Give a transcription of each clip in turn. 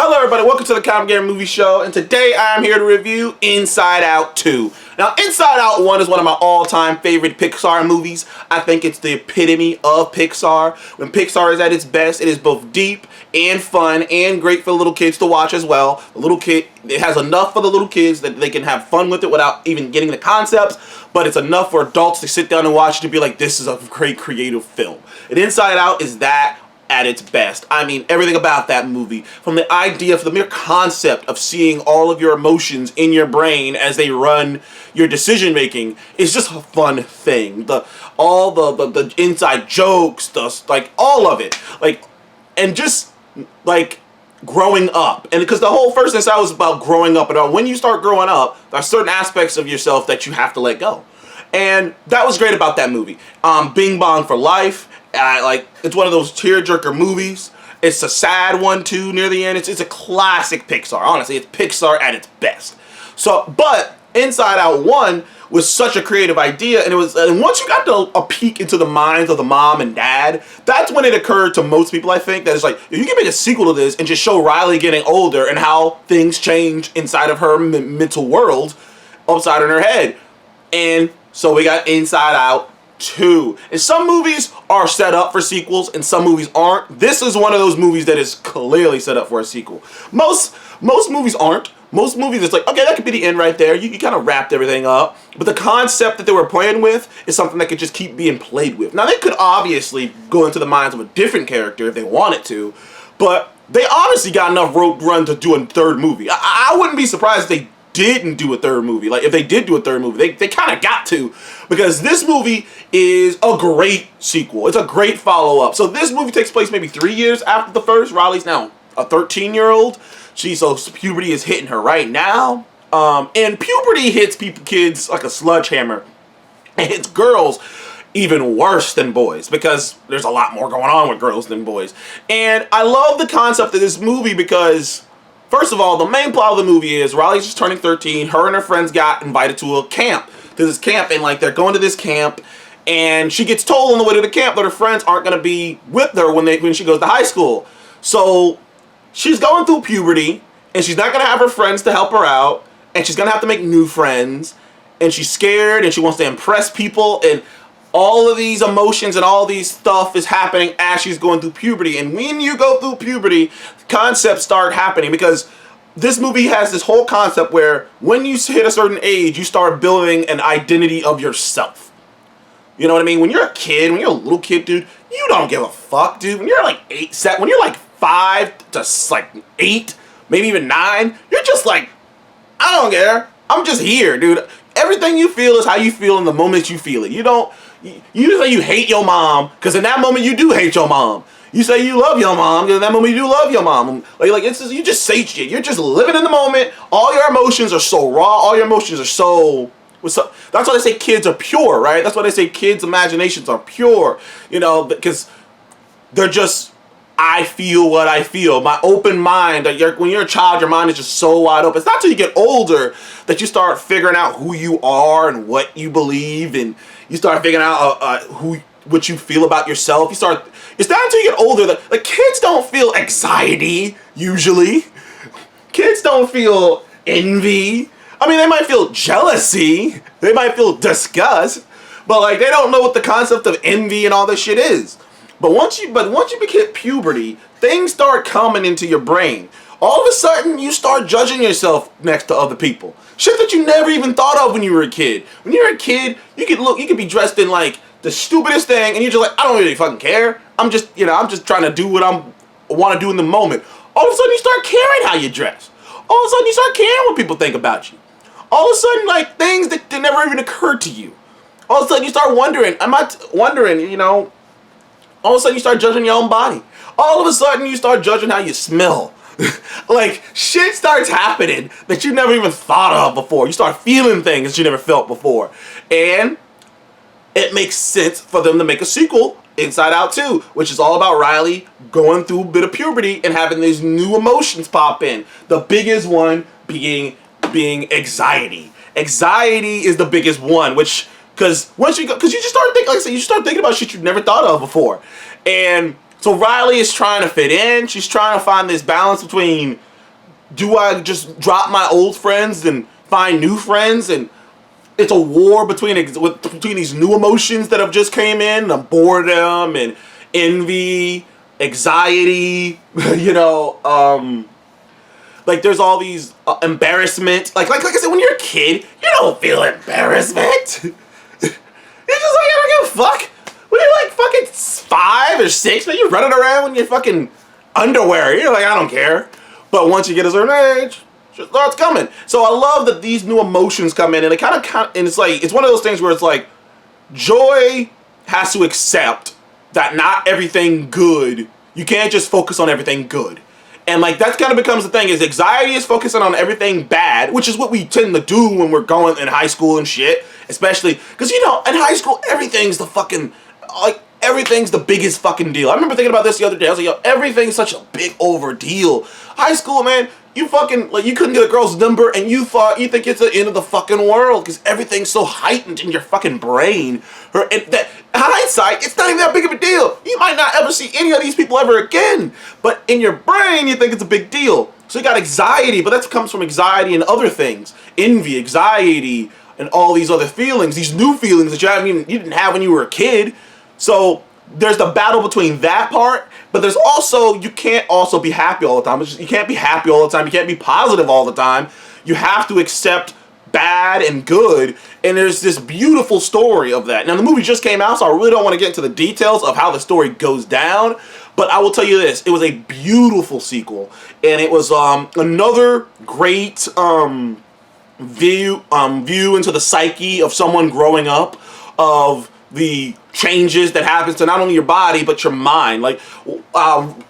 Hello everybody, welcome to the Comic Game Movie Show, and today I am here to review Inside Out 2. Now, Inside Out 1 is one of my all-time favorite Pixar movies. I think it's the epitome of Pixar. When Pixar is at its best, it is both deep and fun and great for little kids to watch as well. It has enough for the little kids that they can have fun with it without even getting the concepts, but it's enough for adults to sit down and watch it and be like, this is a great creative film. And Inside Out is that at its best. I mean, everything about that movie, from the idea, from the mere concept of seeing all of your emotions in your brain as they run your decision making, is just a fun thing. All the inside jokes, all of it, and just growing up. And because the whole first Inside Out was about growing up, and when you start growing up, there are certain aspects of yourself that you have to let go. And that was great about that movie. Bing Bong for life. It's one of those tearjerker movies. It's a sad one too near the end. It's a classic Pixar. Honestly, it's Pixar at its best. But Inside Out 1 was such a creative idea, and once you got a peek into the minds of the mom and dad, that's when it occurred to most people, I think, that it's like, you can make a sequel to this and just show Riley getting older and how things change inside of her mental world, upside in her head. And so we got Inside Out 2. And some movies are set up for sequels and some movies aren't. This is one of those movies that is clearly set up for a sequel. Most movies aren't. Most movies, it's like, okay, that could be the end right there. You kind of wrapped everything up. But the concept that they were playing with is something that could just keep being played with. Now, they could obviously go into the minds of a different character if they wanted to, but they honestly got enough rope run to do a third movie. I wouldn't be surprised if they didn't do a third movie. Like, if they did do a third movie, they kind of got to, because this movie is a great sequel. It's a great follow-up. So this movie takes place maybe 3 years after the first. Riley's now a 13-year-old. So puberty is hitting her right now. And puberty hits kids like a sledgehammer. It hits girls even worse than boys, because there's a lot more going on with girls than boys. And I love the concept of this movie because, first of all, the main plot of the movie is Riley's just turning 13. Her and her friends got invited to a camp. To this camp, and they're going to this camp, and she gets told on the way to the camp that her friends aren't going to be with her when she goes to high school. So she's going through puberty, and she's not going to have her friends to help her out, and she's going to have to make new friends, and she's scared, and she wants to impress people, and all of these emotions and all these stuff is happening as she's going through puberty. And when you go through puberty, concepts start happening, because this movie has this whole concept where when you hit a certain age, you start building an identity of yourself. You know what I mean? When you're a kid, when you're a little kid, dude, you don't give a fuck, dude. When you're like 5 to 8, maybe even 9, you're just like, I don't care. I'm just here, dude. Everything you feel is how you feel in the moment you feel it. You say you hate your mom, because in that moment you do hate your mom. You say you love your mom, because in that moment you do love your mom. You just say shit. You're just living in the moment. All your emotions are so raw. All your emotions are so. That's why they say kids are pure, right? That's why they say kids' imaginations are pure. Because they're just, I feel what I feel. My open mind. When you're a child, your mind is just so wide open. It's not until you get older that you start figuring out who you are and what you believe, and you start figuring out what you feel about yourself. It's not until you get older that kids don't feel anxiety usually. Kids don't feel envy. I mean, they might feel jealousy. They might feel disgust, but they don't know what the concept of envy and all this shit is. But once you hit puberty, things start coming into your brain. All of a sudden, you start judging yourself next to other people. Shit that you never even thought of when you were a kid. When you were a kid, you could be dressed in the stupidest thing, and you're just like, I don't really fucking care. I'm just trying to do what I want to do in the moment. All of a sudden, you start caring how you dress. All of a sudden, you start caring what people think about you. All of a sudden, things that never even occurred to you. All of a sudden, you start wondering. All of a sudden, you start judging your own body. All of a sudden, you start judging how you smell. Shit starts happening that you never even thought of before. You start feeling things that you never felt before. And it makes sense for them to make a sequel, Inside Out 2, which is all about Riley going through a bit of puberty and having these new emotions pop in. The biggest one being anxiety. Anxiety is the biggest one, because you just start thinking, you start thinking about shit you've never thought of before. And so Riley is trying to fit in. She's trying to find this balance between Do I just drop my old friends and find new friends? And it's a war between these new emotions that have just came in, boredom and envy, anxiety, you know, like there's all these embarrassment. Like I said, when you're a kid, you don't feel embarrassment. You're just like, I don't give a fuck. When you're like fucking 5 or 6, man, you're running around in your fucking underwear. You're like, I don't care. But once you get a certain age, shit starts coming. So I love that these new emotions come in, and it kind of, and it's like, it's one of those things where it's like, joy has to accept that not everything good, you can't just focus on everything good. And like that kind of becomes the thing, is anxiety is focusing on everything bad, which is what we tend to do when we're going in high school and shit. Especially, because you know, in high school, everything's the fucking, like, everything's the biggest fucking deal. I remember thinking about this the other day. I was like, yo, everything's such a big ordeal. High school, man, you fucking, like, you couldn't get a girl's number and you think it's the end of the fucking world because everything's so heightened in your fucking brain. And that, hindsight, it's not even that big of a deal. You might not ever see any of these people ever again. But in your brain, you think it's a big deal. So you got anxiety, but that comes from anxiety and other things. Envy, anxiety, and all these other feelings, these new feelings that you didn't have when you were a kid. So there's the battle between that part, but there's also, you can't also be happy all the time. You can't be happy all the time. You can't be positive all the time. You have to accept bad and good, and there's this beautiful story of that. Now the movie just came out, so I really don't want to get into the details of how the story goes down, but I will tell you this, it was a beautiful sequel, and it was another great view into the psyche of someone growing up, of the changes that happens to not only your body but your mind. Like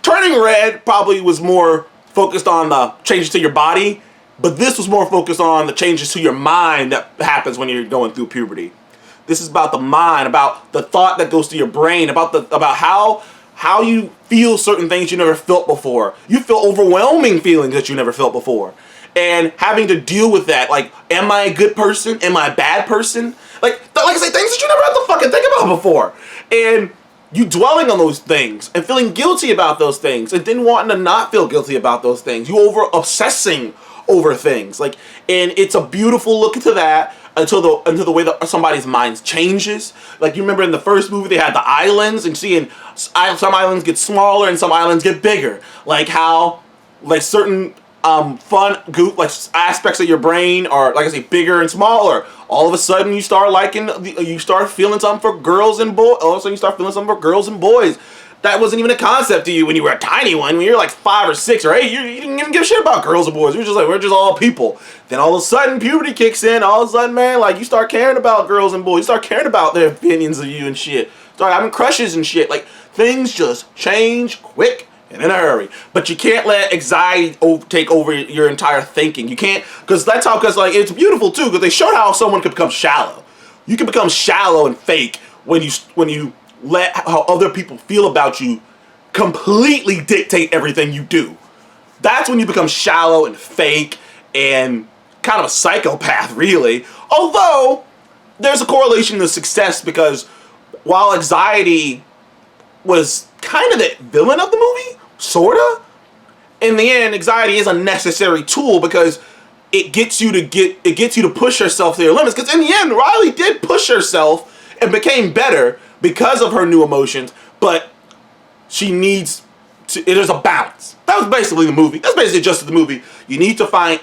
Turning Red probably was more focused on the changes to your body, but this was more focused on the changes to your mind that happens when you're going through puberty. This is about the mind, about the thought that goes to your brain, about how you feel certain things you never felt before. You feel overwhelming feelings that you never felt before. And having to deal with that, like, am I a good person? Am I a bad person? Like I say, things that you never had to fucking think about before. And you dwelling on those things and feeling guilty about those things and then wanting to not feel guilty about those things. You over-obsessing over things. Like, and it's a beautiful look into that until the way that somebody's mind changes. Like, you remember in the first movie, they had the islands, and seeing some islands get smaller and some islands get bigger. Like how, like, certain fun like aspects of your brain are, like I say, bigger and smaller. All of a sudden you start you start feeling something for girls and boys. All of a sudden you start feeling something for girls and boys. That wasn't even a concept to you when you were a tiny one. When you're like 5 or 6 or 8, you didn't even give a shit about girls and boys. You're just like, we're just all people. Then all of a sudden puberty kicks in. All of a sudden, man, like, you start caring about girls and boys. You start caring about their opinions of you and shit. Start having crushes and shit. Like, things just change quick and in a hurry. But you can't let anxiety take over your entire thinking. You can't, because like, it's beautiful too, because they showed how someone could become shallow. You can become shallow and fake when you let how other people feel about you completely dictate everything you do. That's when you become shallow and fake and kind of a psychopath, really. Although there's a correlation to success, because while anxiety was kind of the villain of the movie, sorta, in the end, anxiety is a necessary tool, because it gets you to push yourself to your limits. Because in the end, Riley did push herself and became better because of her new emotions, but she needs to, there's a balance. That was basically the movie. That's basically just the movie. You need to find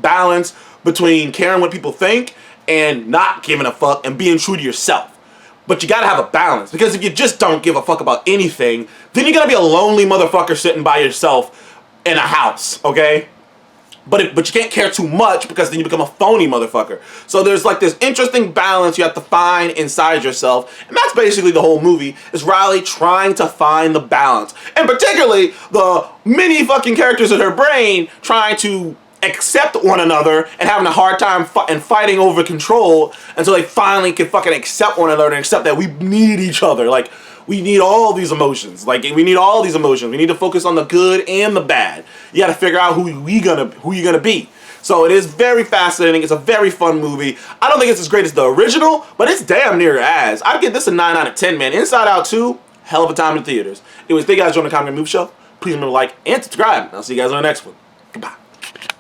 balance between caring what people think and not giving a fuck and being true to yourself. But you gotta have a balance, because if you just don't give a fuck about anything, then you're gonna be a lonely motherfucker sitting by yourself in a house, okay? But you can't care too much, because then you become a phony motherfucker. So there's like this interesting balance you have to find inside yourself, and that's basically the whole movie, is Riley trying to find the balance. And particularly the many fucking characters in her brain trying to accept one another and having a hard time fighting over control until they finally can fucking accept one another and accept that we need each other. Like, we need all these emotions. Like, we need all these emotions. We need to focus on the good and the bad. You got to figure out who you're gonna be. So it is very fascinating. It's a very fun movie. I don't think it's as great as the original, but it's damn near as. I'd give this a 9 out of 10, man. Inside Out 2, hell of a time in theories. Anyways, thank you guys for joining the Comedy Movie Show. Please remember to like and subscribe. I'll see you guys on the next one. Goodbye.